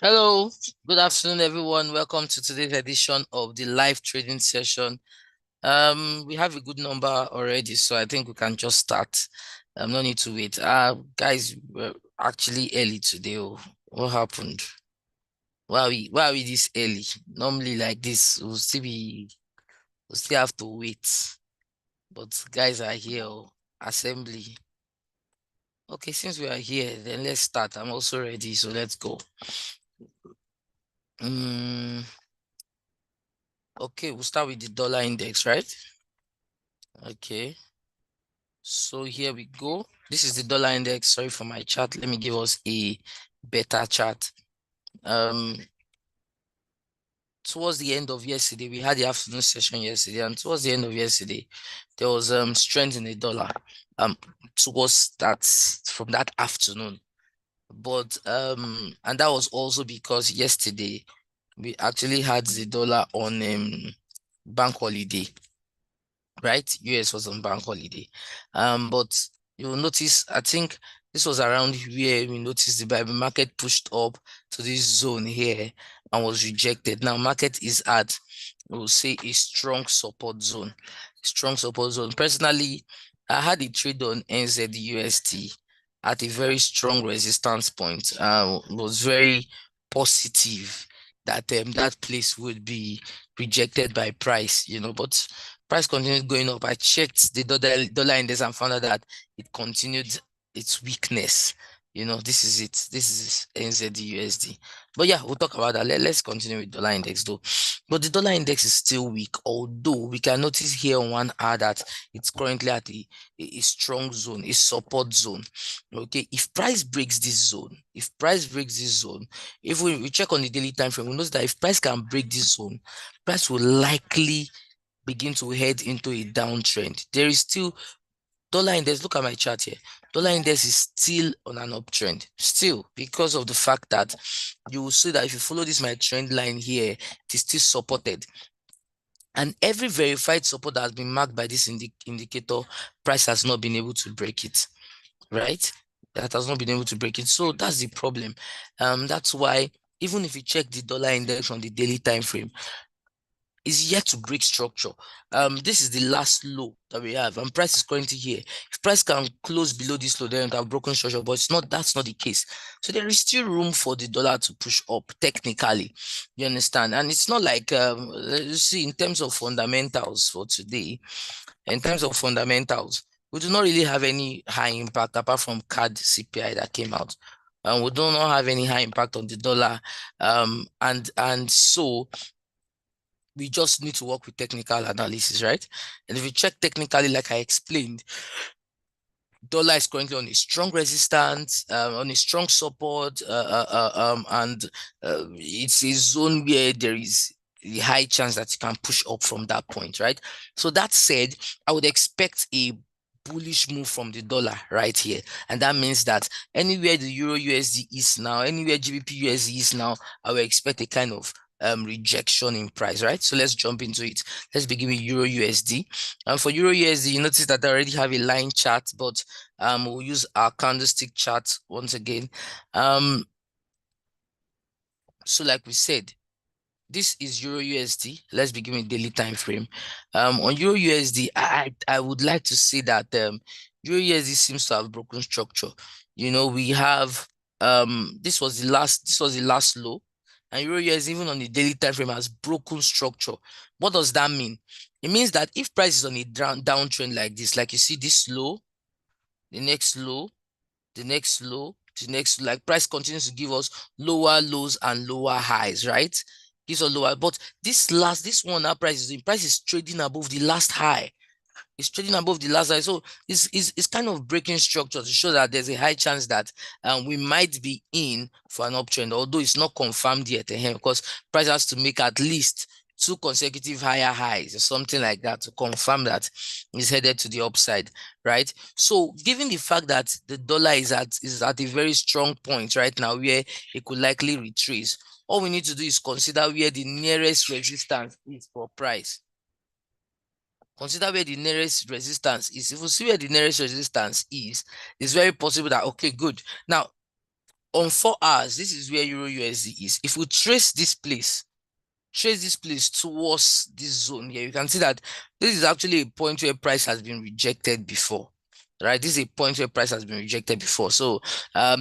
Hello, good afternoon, everyone. Welcome to today's edition of the live trading session. We have a good number already, so I think we can just start. No need to wait. Guys, we're actually early today. Oh, what happened? Why are we this early? Normally like this, we'll still have to wait. But guys are here. Oh, assembly. Okay, since we are here, then let's start. I'm also ready, so let's go. Mm, okay, we'll start with the dollar index, right? Okay. So here we go. This is the dollar index. Sorry for my chart. Let me give us a better chart. Um, Towards the end of yesterday, we had the afternoon session yesterday, and towards the end of yesterday, there was strength in the dollar. Towards that from that afternoon. But and that was also because yesterday we actually had the dollar on bank holiday, right? US was on bank holiday. But you'll notice, I think this was around where we noticed the Bible market pushed up to this zone here and was rejected. Now, market is at, we'll say, a strong support zone. Strong support zone. Personally, I had a trade on NZUST at a very strong resistance point. Was very positive that that place would be rejected by price, but price continued going up. I checked the dollar index and found out that it continued its weakness. This is it. This is NZD. But yeah, we'll talk about that. Let's continue with dollar index though. But the dollar index is still weak, although we can notice here on 1 hour that it's currently at a strong zone, a support zone. Okay, if price breaks this zone, if we check on the daily time frame, we notice that if price can break this zone, price will likely begin to head into a downtrend. There is still dollar index. Look at my chart here. Dollar index is still on an uptrend, still, because of the fact that you will see that if you follow this my trend line here, it is still supported. And every verified support that has been marked by this indicator, price has not been able to break it, right? That has not been able to break it. So that's the problem. That's why even if you check the dollar index on the daily time frame, is yet to break structure. This is the last low that we have, and price is currently here. If price can close below this low, then it have broken structure, but that's not the case. So there is still room for the dollar to push up technically. You understand? And it's not like you see, in terms of fundamentals for today, we do not really have any high impact apart from CAD CPI that came out. And we do not have any high impact on the dollar. And so we just need to work with technical analysis, right? And if you check technically, like I explained, dollar is currently on a strong resistance, on a strong support, and it's a zone where there is a high chance that you can push up from that point, right? So that said, I would expect a bullish move from the dollar right here, and that means that anywhere the Euro USD is now, anywhere GBP USD is now, I would expect a kind of rejection in price, right? So let's jump into it. Let's begin with Euro USD. And for Euro USD, you notice that I already have a line chart, but we'll use our candlestick chart once again. So like we said, this is Euro USD. Let's begin with daily time frame. On Euro USD, I would like to say that Euro USD seems to have broken structure. We have this was the last low, and Euro USD even on the daily time frame has broken structure. What does that mean? It means that if price is on a downtrend like this, like you see this low, the next low, the next low, the next, like price continues to give us lower lows and lower highs, right? Gives us lower, but this one now price is trading above the last high. It's trading above the last high. So it's kind of breaking structure to show that there's a high chance that we might be in for an uptrend, although it's not confirmed yet, because price has to make at least two consecutive higher highs or something like that to confirm that it's headed to the upside, right? So given the fact that the dollar is at a very strong point right now where it could likely retrace, all we need to do is consider where the nearest resistance is for price. Consider where the nearest resistance is. If we see where the nearest resistance is, it's very possible that, okay, good. Now, on 4 hours, this is where Euro USD is. If we trace this place towards this zone here, you can see that this is actually a point where price has been rejected before. Right, this is a point where price has been rejected before. So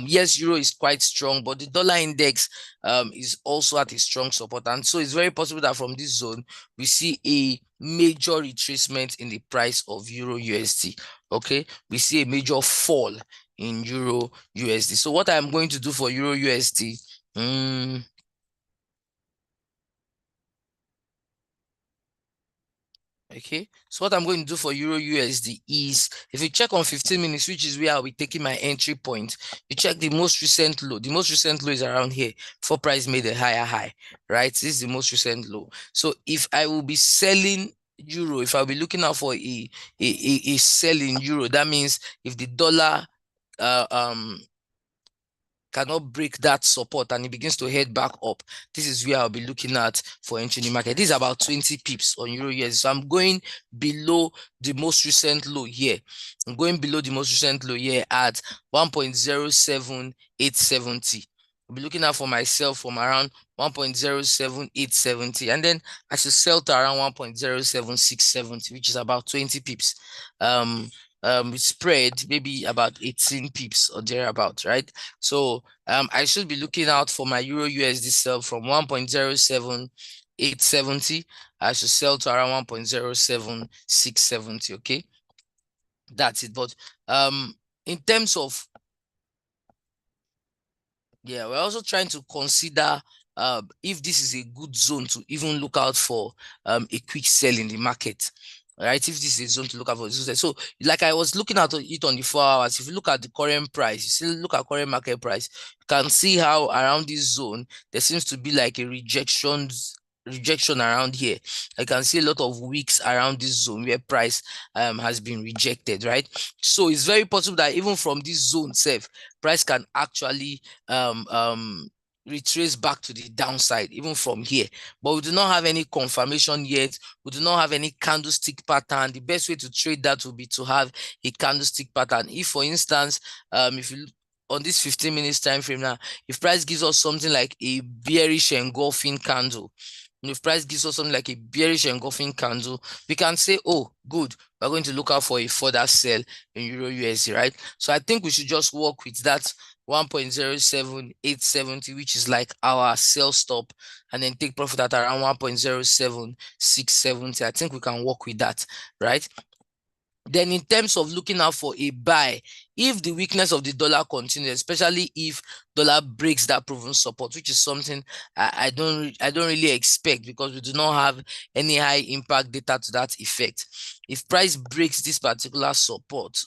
yes, euro is quite strong, but the dollar index is also at a strong support, and so it's very possible that from this zone we see a major retracement in the price of euro USD. Okay, we see a major fall in euro USD. So what I'm going to do for euro USD, okay, so what I'm going to do for euro USD is, if you check on 15 minutes, which is where I'll be taking my entry point, you check the most recent low. The most recent low is around here before price made a higher high, right? This is the most recent low. So if I will be selling euro, if I'll be looking out for a sell in euro, that means if the dollar uh, cannot break that support and it begins to head back up, this is where I'll be looking at for entering the market. This is about 20 pips on euro USD. So I'm going below the most recent low here. I'm going below the most recent low here at 1.07870. I'll be looking out for myself from around 1.07870, and then I should sell to around 1.07670, which is about 20 pips. Spread maybe about 18 pips or thereabout, right? So I should be looking out for my euro USD sell from 1.07870. I should sell to around 1.07670. Okay, that's it. But in terms of, yeah, we're also trying to consider if this is a good zone to even look out for a quick sell in the market. Right, if this is a zone to look out for. So like I was looking at it on the 4 hours, if you look at the current price, you see, look at current market price, you can see how around this zone there seems to be like a rejection around here. I can see a lot of wicks around this zone where price has been rejected, right? So it's very possible that even from this zone self, price can actually retrace back to the downside even from here, but we do not have any confirmation yet. We do not have any candlestick pattern. The best way to trade that would be to have a candlestick pattern. If for instance, if you look on this 15 minutes time frame now, if price gives us something like a bearish engulfing candle, if price gives us something like a bearish engulfing candle, we can say, oh, good, we're going to look out for a further sell in euro USD, right? So I think we should just work with that 1.07870, which is like our sell stop, and then take profit at around 1.07670. I think we can work with that, right? Then in terms of looking out for a buy, if the weakness of the dollar continues, especially if dollar breaks that proven support, which is something I don't really expect, because we do not have any high impact data to that effect. If price breaks this particular support,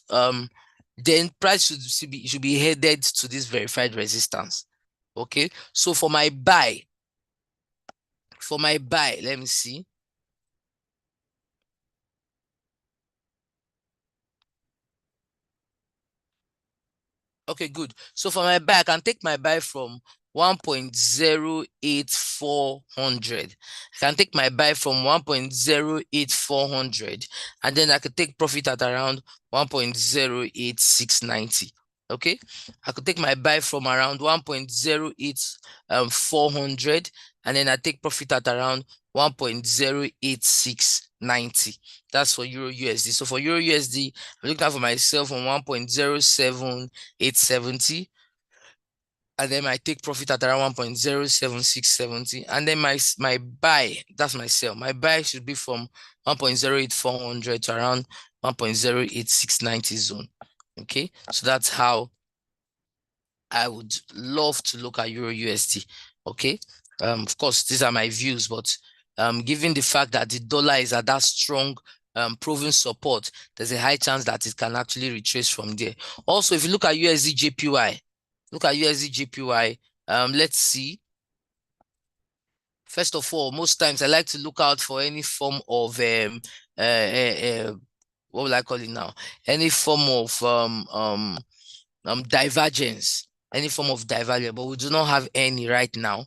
then price should be headed to this verified resistance. Okay, so for my buy, let me see. Okay, good. So for my buy, I can take my buy from 1.08400. I can take my buy from 1.08400, and then I could take profit at around 1.08690. Okay, I could take my buy from around 1.08400, and then I take profit at around 1.08690. That's for euro USD. So for euro USD, I'm looking out for myself on 1.07870, and then I take profit at around 1.07670, and then my buy, that's my sell. My buy should be from 1.08400 to around 1.08690 zone. Okay, so that's how I would love to look at euro USD. Okay, of course, these are my views, but given the fact that the dollar is at that strong proven support, there's a high chance that it can actually retrace from there. Also, if you look at USD JPY, let's see. First of all, most times I like to look out for any form of what will I call it now? Any form of divergence, any form of divergence, but we do not have any right now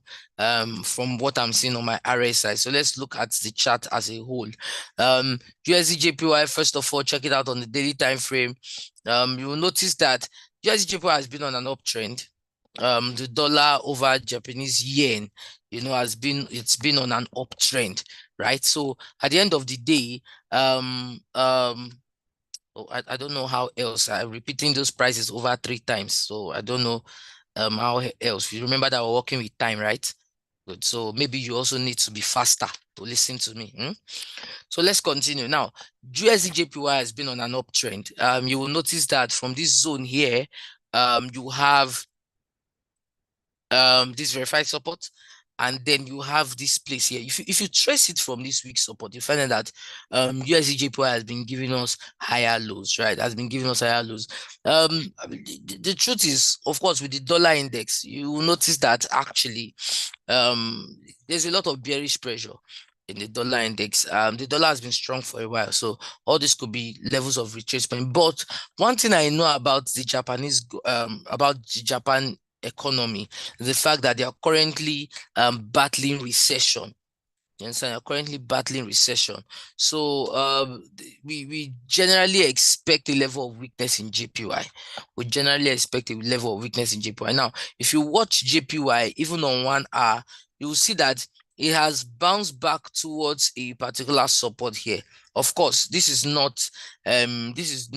from what I'm seeing on my RSI. So let's look at the chart as a whole. USD JPY, first of all, check it out on the daily time frame. You will notice that USD JPY has been on an uptrend. the dollar over Japanese yen, it's been on an uptrend, right? So at the end of the day, I don't know how else. I'm repeating those prices over 3 times, so I don't know how else. You remember that we're working with time, right? Good. So maybe you also need to be faster to listen to me. So let's continue. Now, USD has been on an uptrend. You will notice that from this zone here, you have this verified support, and then you have this place here. If you trace it from this week support, you find that USD has been giving us higher lows, right? Has been giving us higher lows. The truth is, of course, with the dollar index, you will notice that actually there's a lot of bearish pressure in the dollar index. The dollar has been strong for a while, so all this could be levels of retracement. But one thing I know about the Japan economy, the fact that they are currently battling recession. You understand? They're currently battling recession. So we generally expect a level of weakness in JPY. We generally expect a level of weakness in JPY. Now, if you watch JPY, even on 1 hour, you will see that it has bounced back towards a particular support here. Of course, this is not what's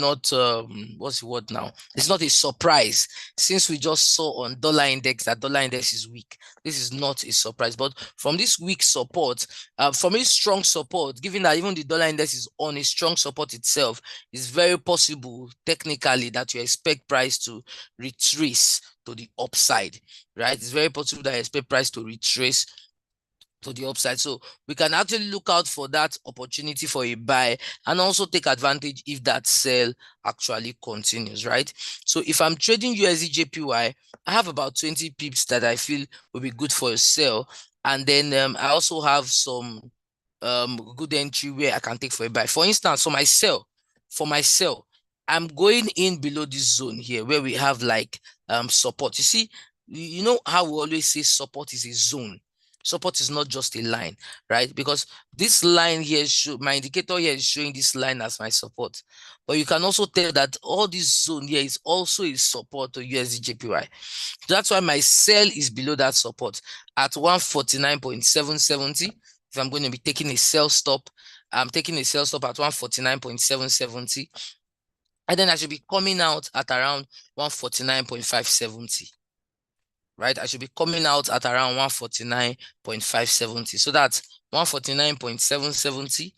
the word now? It's not a surprise, since we just saw on dollar index that dollar index is weak. This is not a surprise, but from this weak support, from a strong support, given that even the dollar index is on a strong support itself, it's very possible technically that you expect price to retrace to the upside, right? It's very possible that you expect price to retrace to the upside. So we can actually look out for that opportunity for a buy, and also take advantage if that sell actually continues, right? So if I'm trading USD I have about 20 pips that I feel will be good for a sell. And then I also have some good entry where I can take for a buy. For instance, for myself, I'm going in below this zone here where we have like support. You see, you know how we always say support is a zone. Support is not just a line, right? Because this line here, my indicator here is showing this line as my support. But you can also tell that all this zone here is also a support to USD That's why my sell is below that support at 149.770. If I'm going to be taking a sell stop, I'm taking a sell stop at 149.770. And then I should be coming out at around 149.570. Right? I should be coming out at around 149.570. So that's 149.770.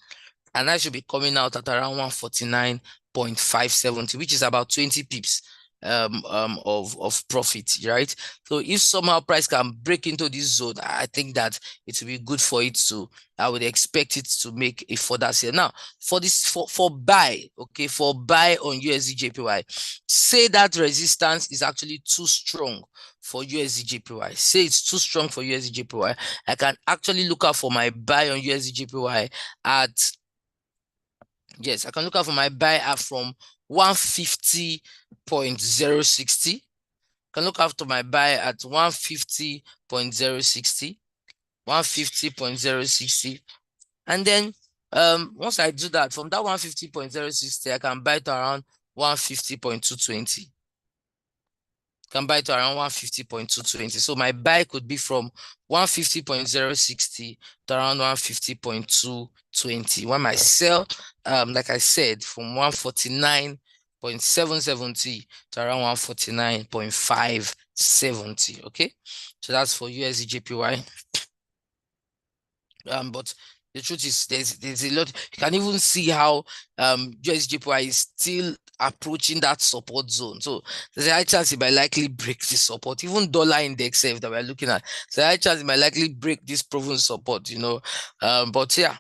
And I should be coming out at around 149.570, which is about 20 pips of profit, right? So if somehow price can break into this zone, I think that it will be good for it to, I would expect it to make a further sale. Now, for buy, okay, for buy on USD say that resistance is actually too strong for USD Say it's too strong for USD I can actually look out for my buy on USD at, yes, I can look out for my buy at from 150.060. Can look after my buy at 150.060, 150.060. And then once I do that, from that 150.060, I can buy it around 150.220. Can buy it around 150.220. So my buy could be from 150.060 to around 150.220. When my sell, like I said, from 149.770 to around 149.570. Okay, so that's for USD but the truth is there's a lot. You can even see how USD is still approaching that support zone. So there's a high chance it might likely break this support. Even dollar index that we're looking at, there's a high chance it might likely break this proven support, but yeah.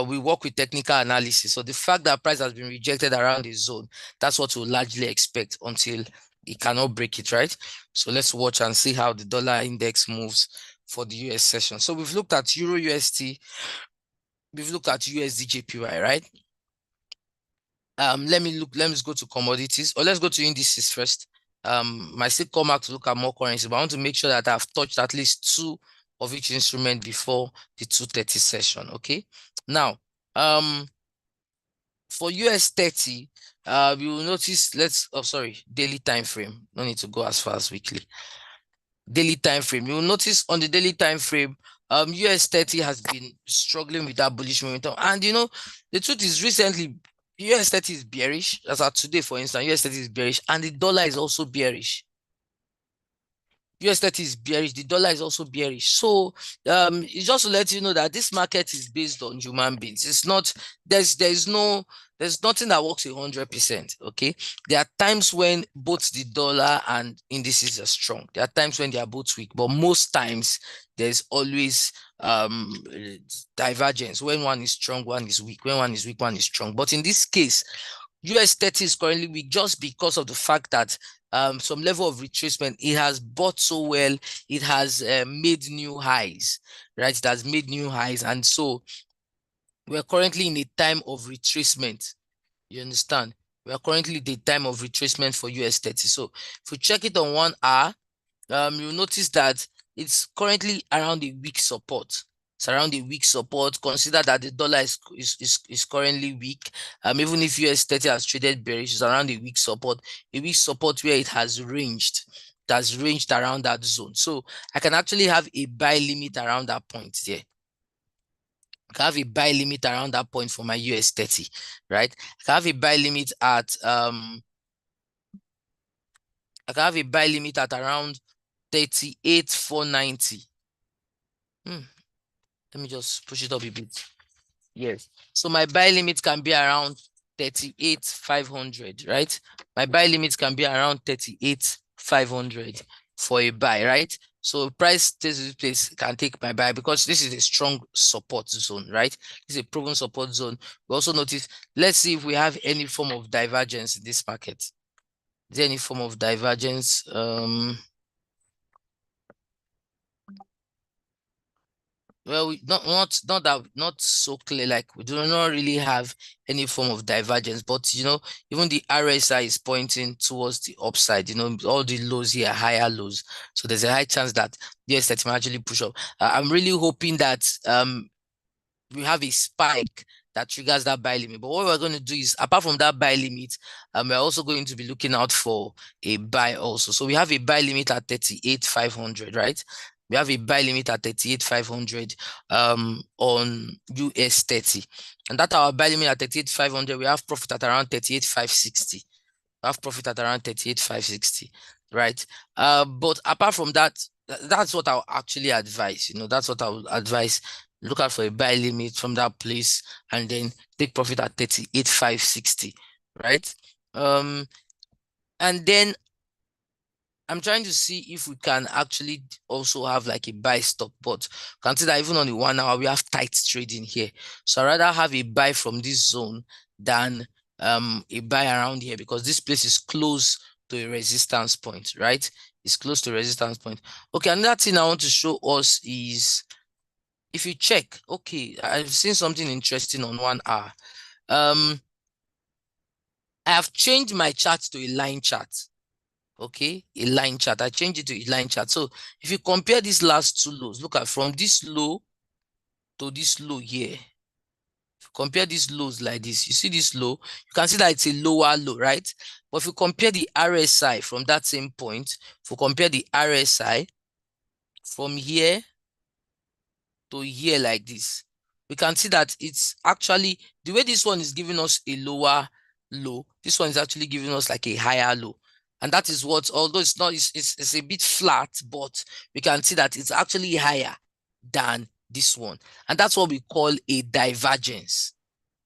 We work with technical analysis. So the fact that price has been rejected around the zone, that's what we'll largely expect until it cannot break it, right? So let's watch and see how the dollar index moves for the US session. So we've looked at Euro USD, we've looked at USD JPY, right? Let's go to commodities, or let's go to indices first. I still come back to look at more currency, but I want to make sure that I've touched at least two of each instrument before the 2:30 session. Okay. Now, for US 30, you will notice, daily time frame. No need to go as far as weekly. daily time frame, you'll notice on the daily time frame, US 30 has been struggling with that bullish momentum. And the truth is recently US 30 is bearish. As of today, for instance, US 30 is bearish, and the dollar is also bearish. US 30 is bearish, the dollar is also bearish. So it's just to let you know that this market is based on human beings. It's not, there's nothing that works 100%. Okay. There are times when both the dollar and indices are strong. There are times when they are both weak, but most times there's always divergence. When one is strong, one is weak. When one is weak, one is strong. But in this case, US 30 is currently weak just because of the fact that some level of retracement. It has bought so well. It has made new highs, right? It has made new highs. And so we're currently in a time of retracement. You understand? We are currently in the time of retracement for US 30. So if we check it on 1 hour, you'll notice that it's currently around a weak support. It's around a weak support. Consider that the dollar is currently weak. Even if US 30 has traded bearish, it's around a weak support. A weak support where it has ranged. It has ranged around that zone. So I can actually have a buy limit around that point there. I can have a buy limit around that point for my US 30, right? I can have a buy limit at around 38,490. Let me just push it up a bit. Yes. So my buy limit can be around 38,500, right? My buy limit can be around 38,500 for a buy, right? So price stays this place, can take my buy because this is a strong support zone, right? This is a proven support zone. We also notice, let's see if we have any form of divergence in this market. Is there any form of divergence? Well, not so clear. Like we do not really have any form of divergence, but even the RSI is pointing towards the upside. All the lows here are higher lows, so there's a high chance that the S30 might actually push up. I'm really hoping that we have a spike that triggers that buy limit. But what we're going to do is, apart from that buy limit, we're also going to be looking out for a buy also. So we have a buy limit at 38,500, right? We have a buy limit at 38,500 on US 30. And that our buy limit at 38,500, we have profit at around 38,560. We have profit at around 38,560, right? But apart from that, that's what I'll actually advise. That's what I would advise. Look out for a buy limit from that place and then take profit at 38,560, right? And then I'm trying to see if we can actually also have like a buy stop, but consider even on the 1 hour, we have tight trading here. So I'd rather have a buy from this zone than a buy around here because this place is close to a resistance point, right? It's close to a resistance point. Okay, another thing I want to show us is if you check, okay, I've seen something interesting on 1 hour. I have changed my chart to a line chart. Okay, a line chart. I changed it to a line chart. So if you compare these last two lows, look at from this low to this low here. If you compare these lows like this, you see this low, you can see that it's a lower low, right? But if you compare the RSI from that same point, if you compare the RSI from here to here like this, we can see that it's actually the way this one is giving us a lower low, this one is actually giving us like a higher low. And that is what, although it's not, it's a bit flat, but we can see that it's actually higher than this one. And that's what we call a divergence.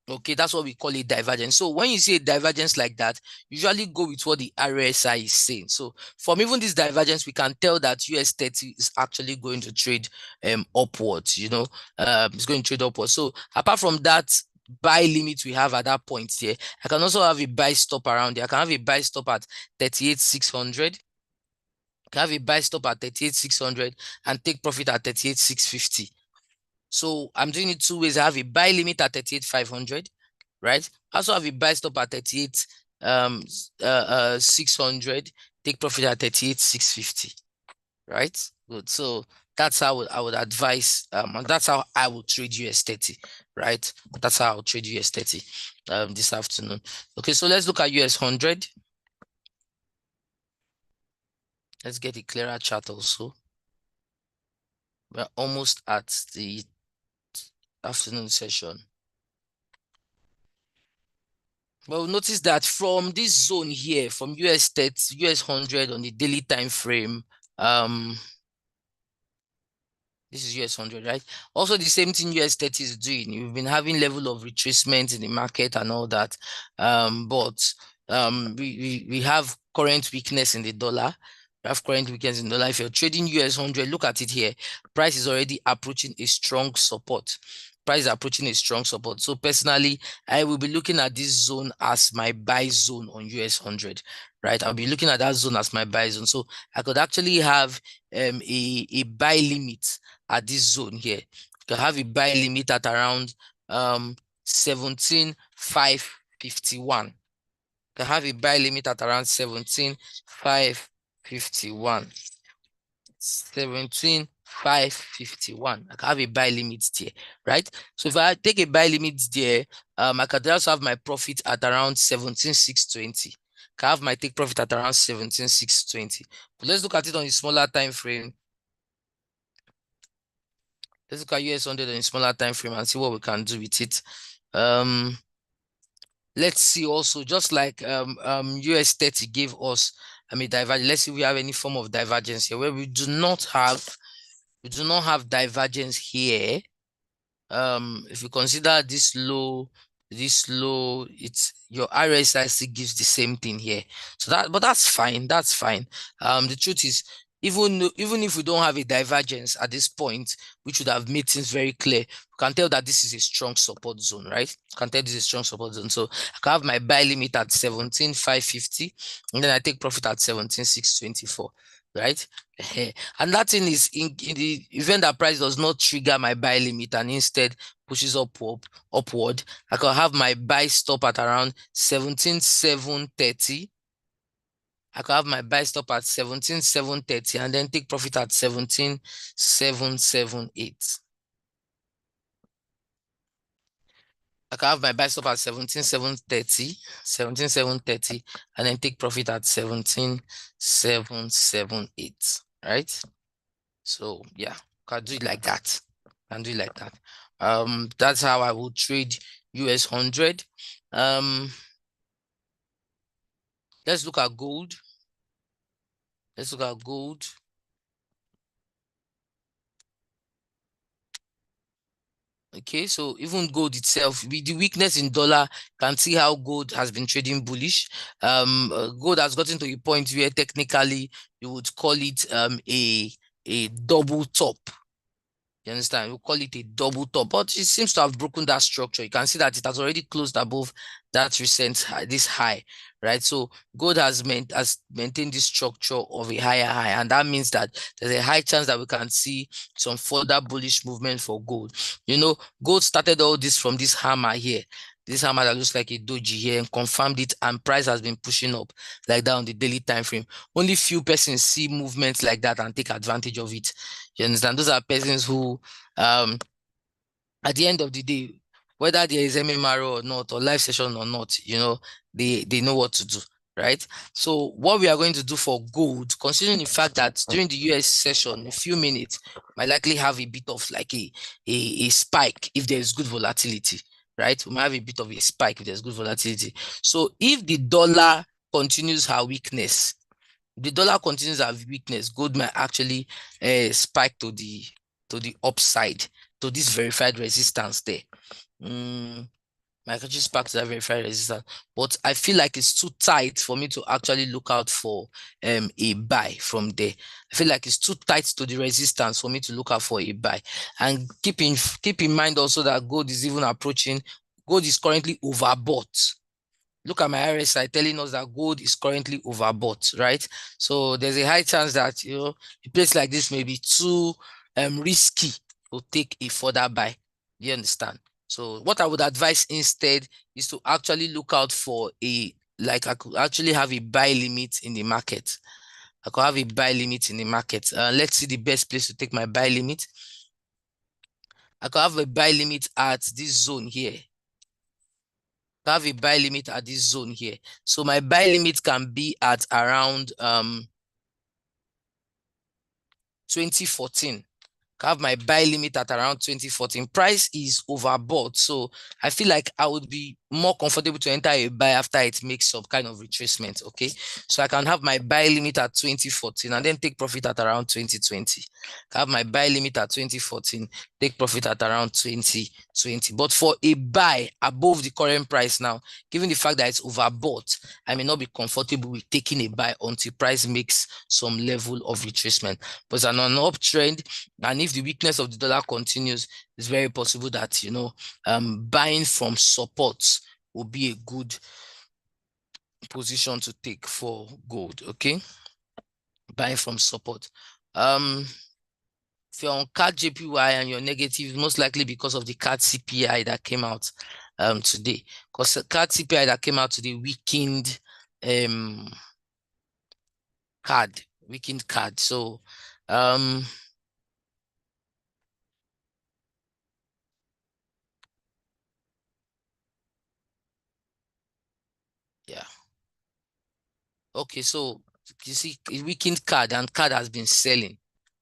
Okay, that's what we call a divergence. So when you see a divergence like that, usually go with what the RSI is saying. So from even this divergence, we can tell that US 30 is actually going to trade upwards, it's going to trade upwards. So apart from that buy limit we have at that point here, I can also have a buy stop around there. I can have a buy stop at 38,600. I can have a buy stop at 38,600 and take profit at 38,650. So I'm doing it two ways. I have a buy limit at 38,500, right? I also have a buy stop at 38,600, take profit at 38,650, right? Good. So that's how I would advise, and that's how I will trade US 30, right? That's how I'll trade US 30 this afternoon. Okay, so let's look at US 100. Let's get a clearer chart also. We're almost at the afternoon session. Well, notice that from this zone here, from US 30, US 100 on the daily time frame, this is US 100, right? Also, the same thing US 30 is doing. You've been having level of retracement in the market and all that. But we have current weakness in the dollar. We have current weakness in the dollar. If you're trading US 100, look at it here. Price is already approaching a strong support. Price is approaching a strong support. So personally, I will be looking at this zone as my buy zone on US 100, right? I'll be looking at that zone as my buy zone. So I could actually have a buy limit at this zone here. You can have a buy limit at around 17,551. You can have a buy limit at around 17,551. 17,551. I can have a buy limit there, right? So if I take a buy limit there, I can also have my profit at around 17,620. Can have my take profit at around 17,620. But let's look at it on a smaller time frame. Let's look at US 100 on a smaller time frame and see what we can do with it. Let's see also, just like US 30 gave us a divergence. Let's see if we have any form of divergence here where we do not have divergence here. If you consider this low, it's your RSI still gives the same thing here. So but that's fine. That's fine. The truth is, even if we don't have a divergence at this point, which would have made things very clear, we can tell that this is a strong support zone, right? You can tell this is a strong support zone. So I can have my buy limit at 17,550, and then I take profit at 17,624, right? And that thing is in the event that price does not trigger my buy limit and instead pushes upward, I can have my buy stop at around 17,730. I can have my buy stop at 17,730 and then take profit at 17,778. I can have my buy stop at 17,730, and then take profit at 17,778, right? So yeah, can do it like that. Can do it like that. That's how I will trade US 100. Let's look at gold. Let's look at gold. Okay, so even gold itself, with the weakness in dollar, can see how gold has been trading bullish. Gold has gotten to a point where technically you would call it a double top. You understand? We call it a double top, but it seems to have broken that structure. You can see that it has already closed above that recent high, this high, right? So gold has maintained this structure of a higher high, and that means that there's a high chance that we can see some further bullish movement for gold. You know, gold started all this from this hammer here. This hammer that looks like a doji here, and confirmed it, and price has been pushing up like that on the daily time frame. Only few persons see movements like that and take advantage of it. You understand? Those are persons who, at the end of the day, whether there is MMRO or not, or live session or not, you know, they know what to do, right? So what we are going to do for gold, considering the fact that during the US session, in a few minutes, might likely have a bit of like a spike if there is good volatility, right? We might have a bit of a spike if there's good volatility. So if the dollar continues her weakness, the dollar continues as weakness, gold might actually spike to the upside, to this verified resistance there. Might actually spark to that verified resistance, but I feel like it's too tight for me to actually look out for a buy from there. I feel like it's too tight to the resistance for me to look out for a buy. And keep in mind also that gold is even approaching. Gold is currently overbought. Look at my RSI telling us that gold is currently overbought, right? So there's a high chance that, you know, a place like this may be too risky to take a further buy. Do you understand? So what I would advise instead is to actually look out for I could actually have a buy limit in the market. I could have a buy limit in the market. Let's see the best place to take my buy limit. I could have a buy limit at this zone here. Have a buy limit at this zone here. So my buy limit can be at around 2014. Have my buy limit at around 2014. Price is overbought, so I feel like I would be more comfortable to enter a buy after it makes some kind of retracement. Okay, so I can have my buy limit at 2014 and then take profit at around 2020. Have my buy limit at 2014, take profit at around 2020. But for a buy above the current price now, given the fact that it's overbought, I may not be comfortable with taking a buy until price makes some level of retracement. But on an uptrend, and if the weakness of the dollar continues, it's very possible that, buying from supports will be a good position to take for gold. Okay, buying from support. If you're on CAD JPY and you're negative, most likely because of the CAD CPI that came out today. Because the CAD CPI that came out today weakened CAD. So yeah. Okay, so you see, it weakened CAD and CAD has been selling,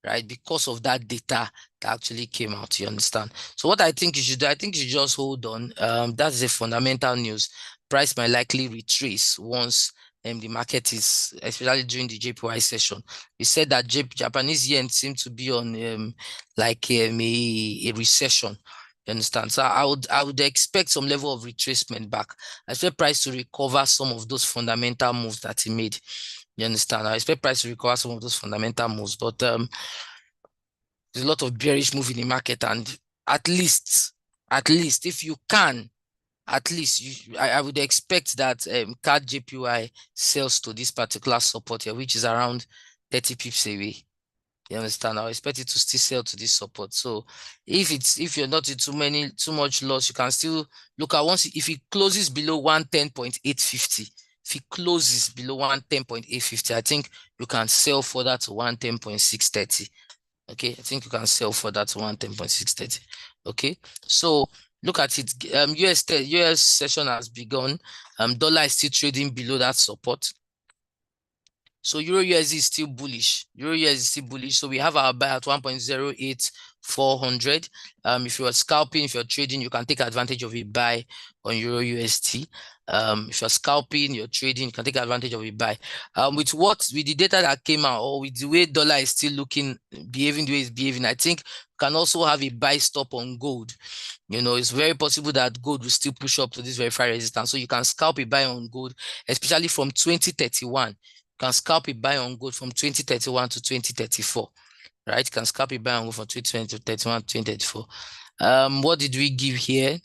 right? Because of that data that actually came out, you understand? So what I think you should do, I think you should just hold on. That's a fundamental news. Price might likely retrace once the market is, especially during the JPY session. We said that Japanese yen seemed to be on a recession. You understand? So I would expect some level of retracement back. I expect price to recover some of those fundamental moves that he made. You understand? I expect price to recover some of those fundamental moves, but there's a lot of bearish move in the market, and at least if you can, at least I would expect that CAD JPY sells to this particular support here, which is around 30 pips away. You understand? I expect it to still sell to this support. So if you're not in too much loss, you can still look at once if it closes below 110.850. If it closes below 110.850, I think you can sell for that to 110.630. Okay, I think you can sell for that to 110.630. Okay, so look at it. US session has begun. Dollar is still trading below that support. So Euro USD is still bullish. Euro USD is still bullish. So we have our buy at 1.08400. If you're scalping, if you're trading, you can take advantage of a buy on Euro USD. If you're scalping, you're trading, you can take advantage of a buy. With the data that came out, or with the way dollar is still behaving the way it's behaving, I think you can also have a buy stop on gold. It's very possible that gold will still push up to this verified resistance. So you can scalp a buy on gold, especially from 2031. Can scalp a buy on gold from 2031 to 2034, right? Can scalp a buy on gold from 2020 to 31 to 2034. What did we give here?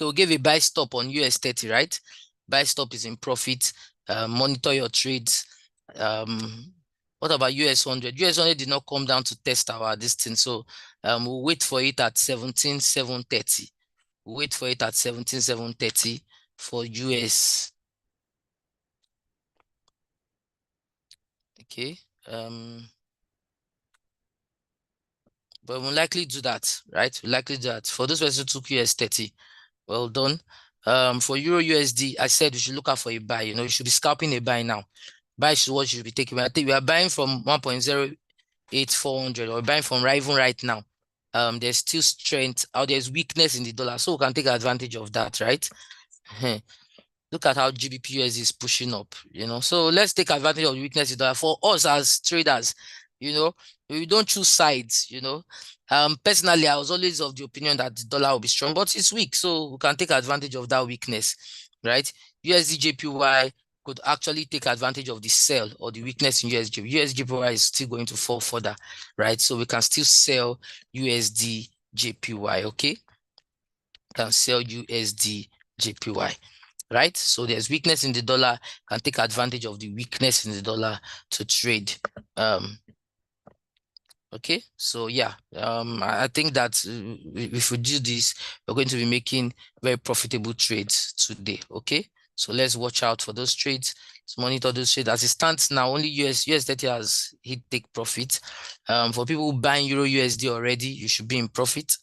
Okay, we gave a buy stop on US30, right? Buy stop is in profit. Monitor your trades. What about US100? US100 did not come down to test this thing, so we'll wait for it at 17,730. We'll wait for it at 17,730 for US. Okay. But we'll likely do that, right? We'll likely do that. For those persons who took US30, well done. For Euro USD, I said we should look out for a buy. You should be scalping a buy now. Buy is what you should be taking. I think we are buying from 1.08400 or buying from even right now. There's still strength, or there's weakness in the dollar, so we can take advantage of that, right? Look at how GBP USD is pushing up, So let's take advantage of the weakness in the dollar. For us as traders, we don't choose sides, Personally, I was always of the opinion that the dollar will be strong, but it's weak, so we can take advantage of that weakness, right? USD JPY could actually take advantage of the sell or the weakness in USD. USD JPY is still going to fall further, right? So we can still sell USD JPY, okay? Can sell USD JPY. Right? So there's weakness in the dollar, can take advantage of the weakness in the dollar to trade. Okay, so yeah, I think that if we do this, we're going to be making very profitable trades today. Okay, so let's watch out for those trades. Let's monitor those trades. As it stands now, only US30 has hit take profit. For people buying Euro USD already, you should be in profit.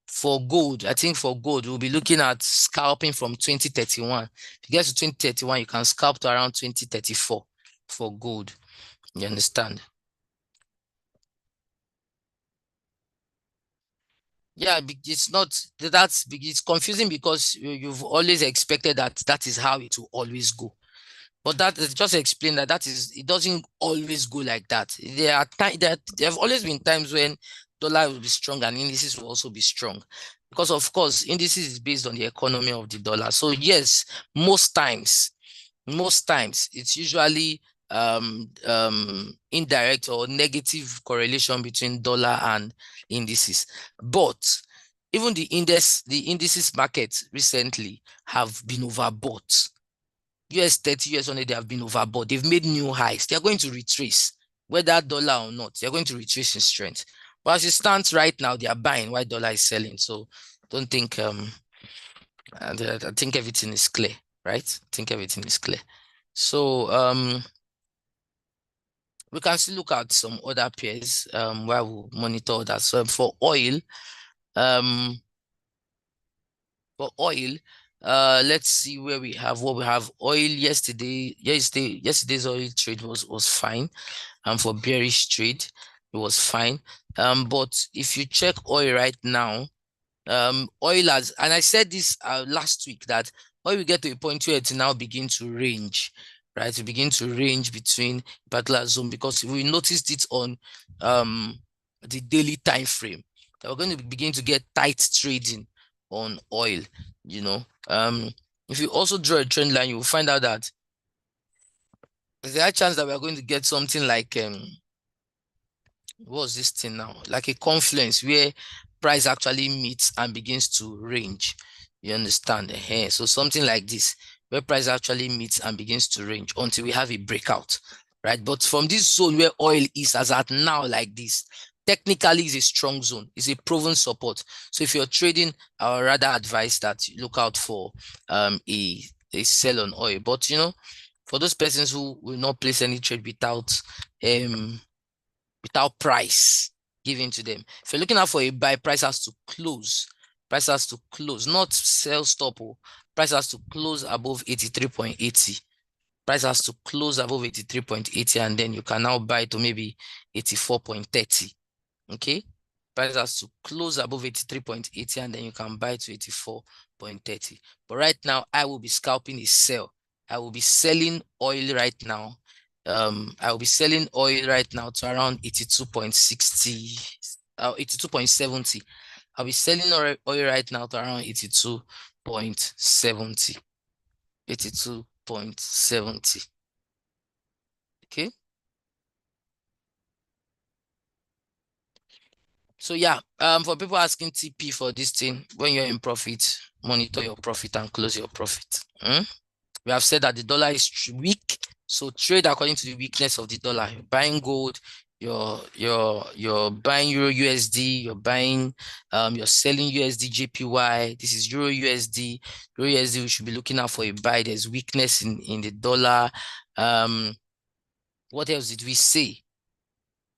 For gold, I think for gold, we'll be looking at scalping from 2031. If you get to 2031, you can scalp to around 2034 for gold. You understand? Yeah, it's not it's confusing because you've always expected that that is how it will always go. But that is just explain that it doesn't always go like that. There are times there have always been times when dollar will be strong and indices will also be strong. Because of course, indices is based on the economy of the dollar. So yes, most times it's usually indirect or negative correlation between dollar and indices. But even the indices market recently have been overbought. US 30, US 100, they have been overbought. They've made new highs. They're going to retrace, whether dollar or not. They're going to retrace in strength. But as it stands right now, they are buying while dollar is selling. So don't think I think everything is clear, right? I think everything is clear. So we can still look at some other pairs while we monitor that. So um for oil, let's see where we have what we have. Oil yesterday's oil trade was fine. And for bearish trade, it was fine. But if you check oil right now, oil has, and I said this last week, that oil will get to a point where it now begin to range, right? To begin to range between particular zone, because we noticed it on the daily time frame that we're going to begin to get tight trading on oil. You know, if you also draw a trend line, you will find out that there's a high chance that we are going to get something like what's this thing now? Like a confluence where price actually meets and begins to range. You understand? So something like this, where price actually meets and begins to range until we have a breakout, right? But from this zone where oil is as at now, like this, technically is a strong zone, it's a proven support. So if you're trading, I would rather advise that you look out for a sell on oil. But for those persons who will not place any trade without price given to them. If you're looking out for a buy, price has to close. Price has to close, not sell stop. Price has to close above 83.80. Price has to close above 83.80, and then you can now buy to maybe 84.30. Okay. Price has to close above 83.80, and then you can buy to 84.30. But right now, I will be scalping a sell. I will be selling oil right now. I will be selling oil right now to around 82.60, 82.70. I'll be selling oil right now to around 82.70. 82.70. Okay. So yeah, for people asking TP for this thing, when you're in profit, monitor your profit and close your profit. We have said that the dollar is weak, so trade according to the weakness of the dollar. You're buying gold, you're buying Euro USD, you're selling USD JPY. This is Euro USD. Euro USD, we should be looking out for a buy. There's weakness in the dollar. What else did we say?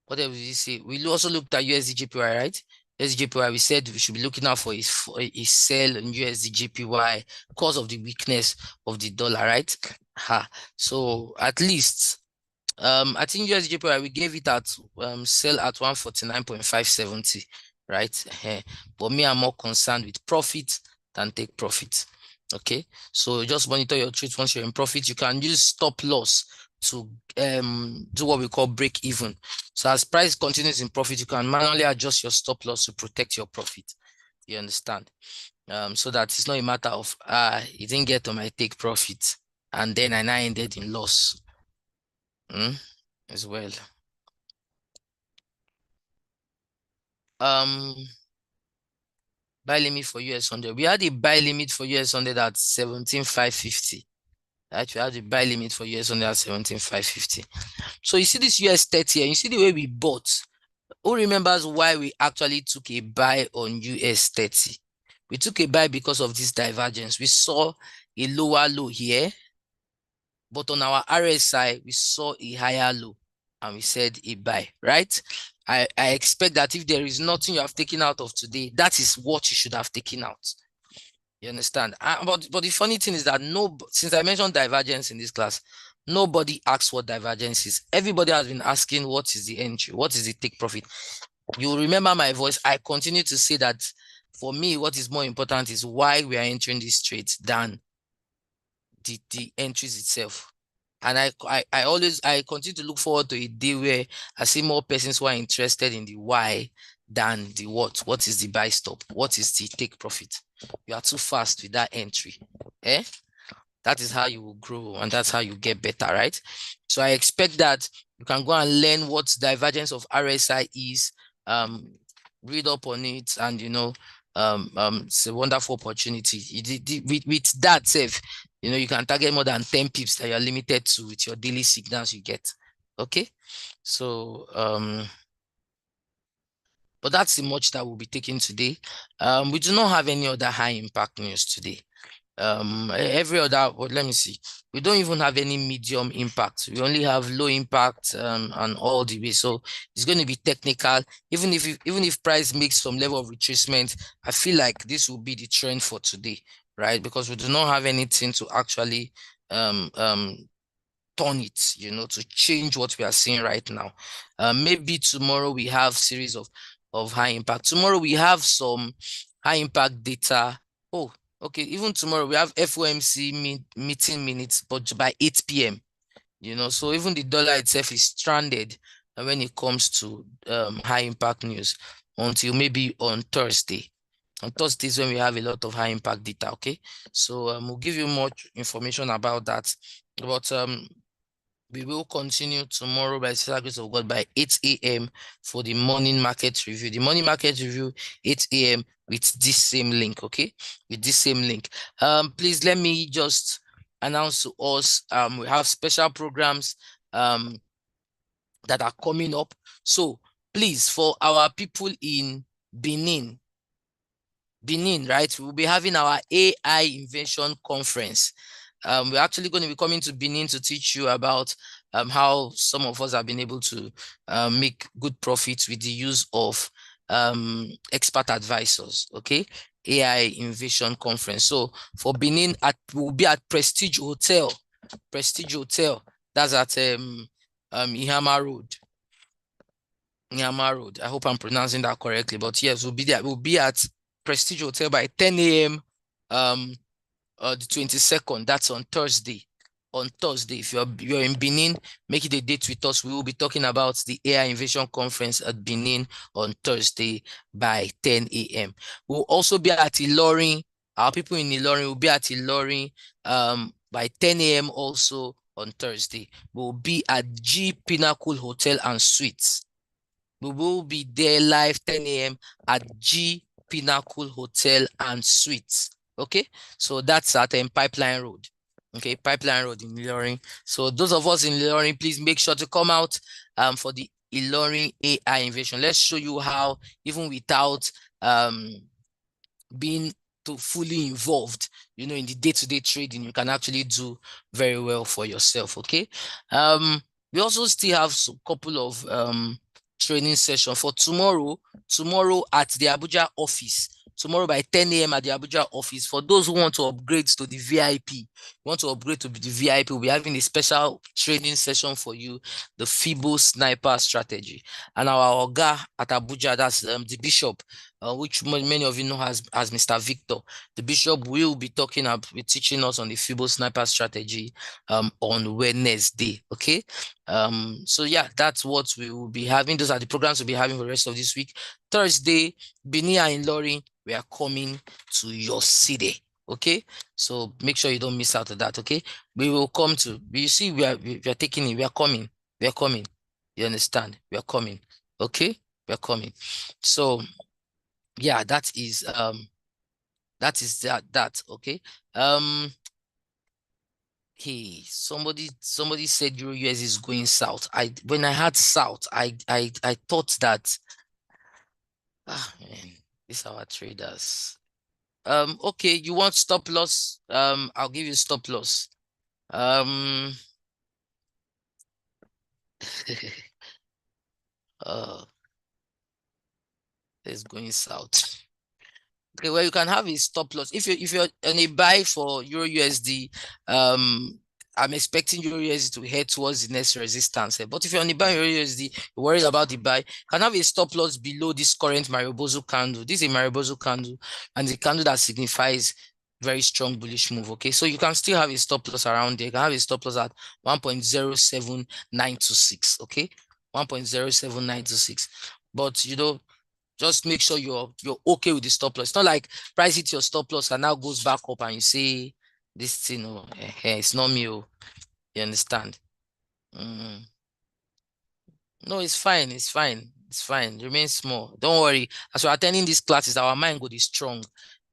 What else did we say? We also looked at USD JPY, right? USD JPY, we said we should be looking out for a sell in USD JPY because of the weakness of the dollar, right? So at least I think USD JPY, we gave it at sell at 149.570, right? But me, I'm more concerned with profit than take profit. Okay, so just monitor your trades. Once you're in profit, you can use stop loss to do what we call break even. So as price continues in profit, you can manually adjust your stop loss to protect your profit. You understand? So that it's not a matter of you didn't get to my take profit and then I ended in loss as well. Buy limit for US 100. We had a buy limit for US 100 at 17,550. Right? We had a buy limit for US 100 at 17,550. So you see this US 30 here, you see the way we bought. Who remembers why we actually took a buy on US 30? We took a buy because of this divergence. We saw a lower low here, but on our RSI, we saw a higher low and we said a buy, right? I expect that if there is nothing you have taken out of today, that is what you should have taken out. You understand? But the funny thing is that since I mentioned divergence in this class, Nobody asks what divergence is. Everybody has been asking what is the entry, what is the take profit. You remember my voice. I continue to say that for me, what is more important is why we are entering these trades than the entries itself. And I continue to look forward to a day where I see more persons who are interested in the why than the what. What is the buy stop? What is the take profit? You are too fast with that entry. Eh? That is how you will grow and that's how you get better, right? So I expect that you can go and learn what divergence of RSI is, read up on it, and it's a wonderful opportunity. With that safe, you can target more than 10 pips that you're limited to with your daily signals you get. Okay. So but that's the much that we'll be taking today. We do not have any other high impact news today. Every other, well, let me see, we don't even have any medium impact. We only have low impact and all the way. So it's going to be technical. Even if price makes some level of retracement, I feel like this will be the trend for today, right? Because we do not have anything to actually turn it, to change what we are seeing right now. Maybe tomorrow we have series of high impact. Tomorrow we have some high impact data. Oh, okay. Even tomorrow we have FOMC meeting minutes, but by 8 p.m. So even the dollar itself is stranded when it comes to high impact news until maybe on Thursday. On Thursdays when we have a lot of high impact data. Okay, so we'll give you more information about that. But we will continue tomorrow by the grace of God by 8 a.m. for the morning market review. The morning market review, 8 a.m. with this same link, okay? With this same link. Please let me just announce to us, we have special programs that are coming up. So please, for our people in Benin, right? We'll be having our AI Invention Conference. We're actually going to be coming to Benin to teach you about how some of us have been able to make good profits with the use of expert advisors. Okay, AI Invention Conference. So for Benin, we'll be at Prestige Hotel. Prestige Hotel. That's at Ihama Road. Ihama Road. I hope I'm pronouncing that correctly. But yes, we'll be there. We'll be at Prestige Hotel by 10 a.m. The 22nd. That's on Thursday. On Thursday, if you're in Benin, make it a date with us. We will be talking about the AI Innovation Conference at Benin on Thursday by 10 a.m. We'll also be at Ilorin. Our people in Ilorin will be at Ilorin by 10 a.m. also on Thursday. We'll be at G Pinnacle Hotel and Suites. We will be there live 10 a.m. at G Pinnacle Hotel and Suites. Okay, so that's at Pipeline Road. Okay, Pipeline Road in Ilorin. So those of us in Ilorin, please make sure to come out for the Ilorin AI Innovation. Let's show you how, even without being fully involved, in the day-to-day trading, you can actually do very well for yourself. Okay. We also still have a couple of training session for tomorrow at the Abuja office. Tomorrow by 10 a.m. at the Abuja office. For those who want to upgrade to the VIP, we'll be having a special training session for you, the FIBO sniper strategy. And our Oga at Abuja, that's the bishop, which many of you know as Mr. Victor. The bishop will be teaching us on the FIBO sniper strategy on Wednesday. Okay. So yeah, that's what we will be having. Those are the programs we'll be having for the rest of this week. Thursday, Benin and Ilorin, we are coming to your city. Okay, so make sure you don't miss out on that. Okay, we will come to. You see, we are taking it. We are coming. We are coming. You understand? We are coming. Okay, we are coming. So yeah, that is that. Okay. Hey, somebody said Euro US is going south. When I had south, I thought that man, these are our traders. Okay, you want stop loss? I'll give you stop loss. uh it's going south. Okay, well, you can have a stop loss if you're on a buy for Euro USD. I'm expecting your USD to head towards the next resistance. But if you're on the buy your USD, you're worried about the buy, can have a stop loss below this current Maribozu candle. This is a Maribozu candle, and the candle that signifies very strong bullish move. Okay, so you can still have a stop loss around there. You can have a stop loss at 1.07926. Okay, 1.07926. But just make sure you're okay with the stop loss. It's not like price hit your stop loss and now goes back up and you say this thing, it's not me. You understand? No, it's fine. It's fine. It's fine. Remain small. Don't worry. As we're attending these classes, our mind go be strong.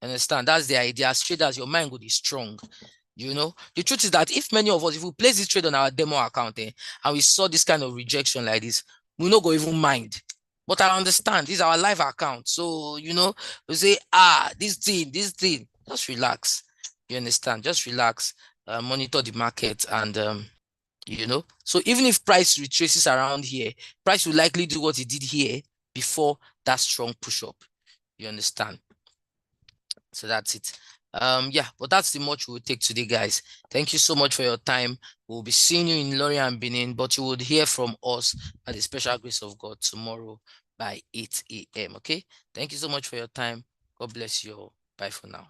Understand? That's the idea. As traders, your mind go be strong. The truth is that if many of us, if we place this trade on our demo account, and we saw this kind of rejection like this, we no go even mind. But I understand this is our live account. So, we say, this thing, just relax. You understand? Just relax, monitor the market, and so even if price retraces around here, price will likely do what it did here before that strong push up. You understand? So that's it. Yeah, but that's the much we'll take today, guys. Thank you so much for your time. We'll be seeing you in Lorient and Benin, but you would hear from us by the special grace of God tomorrow by 8 a.m. Okay. Thank you so much for your time. God bless you all. Bye for now.